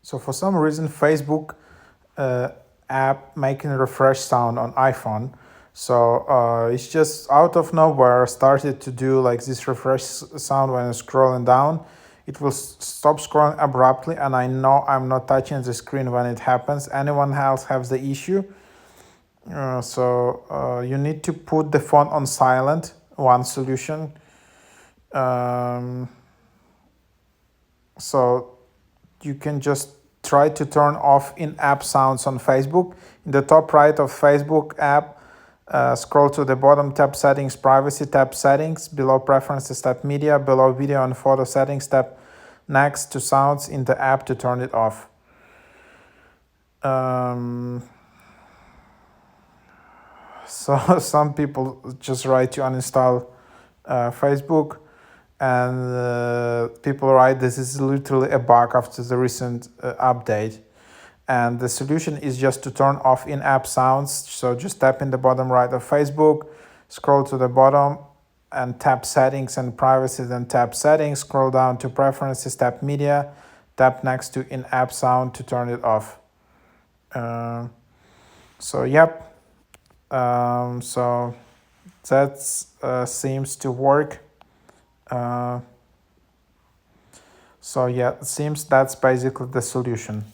So for some reason, Facebook app making refresh sound on iPhone. So it's just out of nowhere started to do like this refresh sound when it's scrolling down. It will stop scrolling abruptly, and I know I'm not touching the screen when it happens. Anyone else has the issue? You need to put the phone on silent. One solution. Um, so you can just try to turn off in-app sounds on Facebook. In the top right of Facebook app, scroll to the bottom, tap settings, privacy, tap settings, below preferences, tap media, below video and photo settings, tap next to sounds in the app to turn it off. So some people just write to uninstall Facebook, and people write this is literally a bug after the recent update. And the solution is just to turn off in-app sounds. So just tap in the bottom right of Facebook, scroll to the bottom and tap settings and privacy, then tap settings, scroll down to preferences, tap media, tap next to in-app sound to turn it off. Yep. So that seems to work. So yeah, it seems that's basically the solution.